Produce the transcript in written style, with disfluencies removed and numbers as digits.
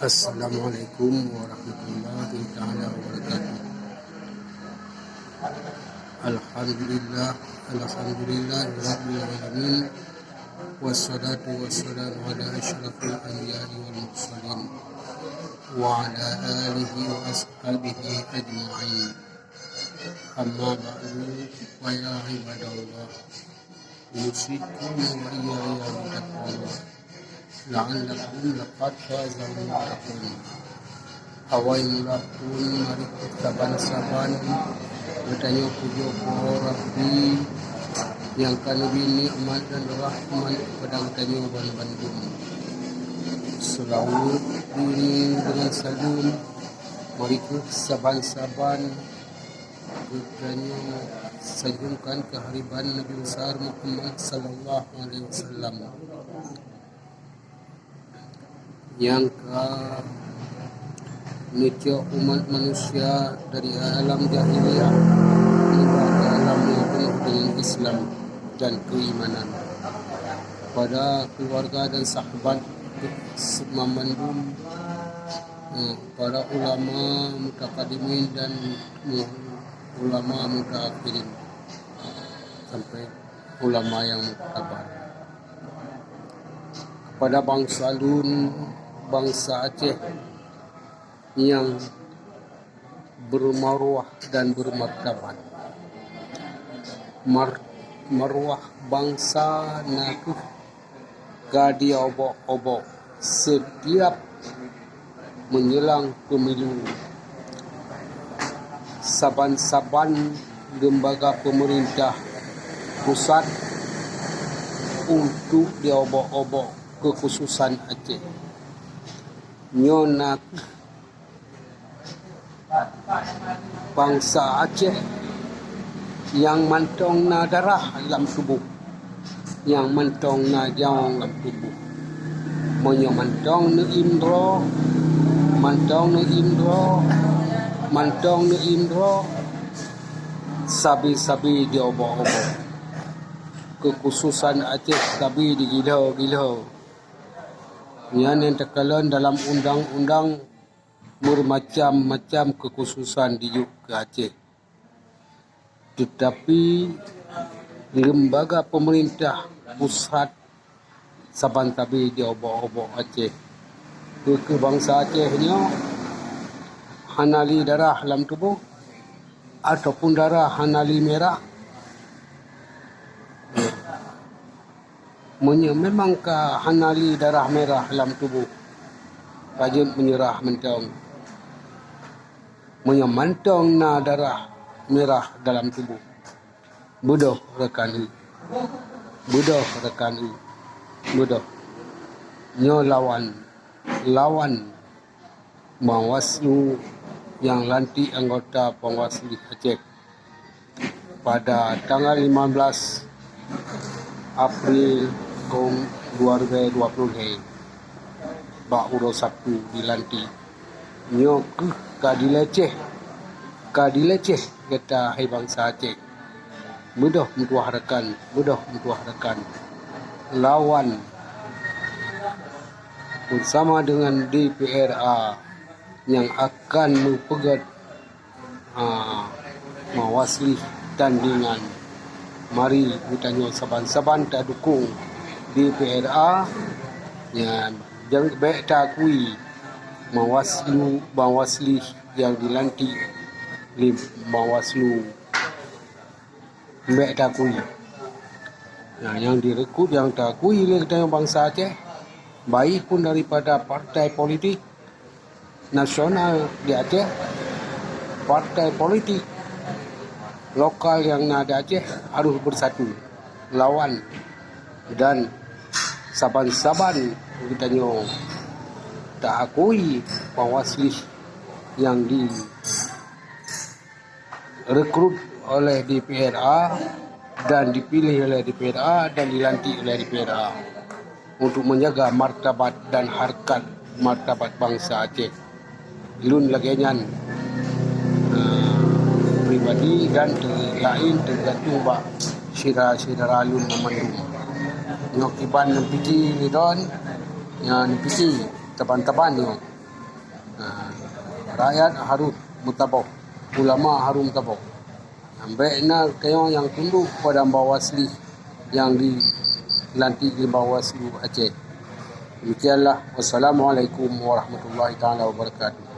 Assalamualaikum warahmatullahi taala wabarakatuh. Alhamdulillah rabbil alamin. Wassalatu wassalamu ala asyrafil anbiya'i wal mursalin wa ala alihi wa ashabihi ajma'in. Amma ba'du, wa ya ibadallah, usikum wa iyaya bitaqwallah la'allakum laqad fazal muttaqun. Awai mulapun mari saban-saban bertanya pujo Rabbi yang kanu nikmat dan rahmat kepada bertanya Bandung. Selalu diri dengan salam mari saban-saban bertanya sajungkan kehariban Nabi besar Muhammad sallallahu alaihi wasallam yang menuju umat manusia dari alam jahiliyah hingga ke alam yang penuh dengan Islam dan keimanan. Pada keluarga dan sahabat Semamandum, para ulama mutaqaddimin dan ulama mutaakhirin sampai ulama yang muktabar. Kepada bangsa Lun, bangsa Aceh yang bermaruah dan bermartabat. Maruah bangsa nakuh gadi obok-obok setiap menjelang pemilu. Saban-saban lembaga pemerintah pusat untuk diobok-obok kekhususan Aceh. Nyonak bangsa Aceh yang mantong na darah dalam tubuh, yang mantong na jauh dalam tubuh, monyo mantong na indro, mantong na indro, sabi-sabi diobok-obok kekhususan Aceh, sabi digila-gila. Yang terkalan dalam undang-undang bermacam-macam kekhususan di ke Aceh. Tetapi lembaga pemerintah pusat saban tabi di obok-obok Aceh. Ke bangsa Acehnya hanali darah dalam tubuh ataupun darah hanali merah. Memangkah hanali darah merah dalam tubuh rajin menyerah mentong. Menyemantong na darah merah dalam tubuh. Bodoh rekan. Nyo lawan Bawaslu yang lantik anggota Bawaslu Aceh pada tanggal 15 April 2020 Bak Urus 1 dilantik. Nyo kadileceh kata hai bangsa Aceh. Mudah mentuah rekan lawan bersama dengan DPRA yang akan mempegat mawasli tandingan. Mari kita saban-saban tak dukung DPRA yang jangan baik tak akui Bawaslu yang dilantik di Bawaslu baik tak akui. Yang direkrut yang tak akui oleh kita bangsa Aceh, baik pun daripada partai politik nasional di Aceh, partai politik lokal yang ada Aceh harus bersatu lawan dan saban-saban kita tak akui Bawaslu yang direkrut oleh DPRA dan dipilih oleh DPRA dan dilantik oleh DPRA untuk menjaga martabat dan harkat martabat bangsa Aceh. Lun lagenyan pribadi dan lain tergantung bak sira-sira lun memandung. Nyokiban nempiti lidon, yang nempiti taban-taban yo. Rakyat harus mutabak, ulama harus mutabak. Baiknya kayo yang tunduk pada Bawaslu yang dilantik di Bawaslu Aceh. Demikianlah. Wassalamualaikum warahmatullahi taala wabarakatuh.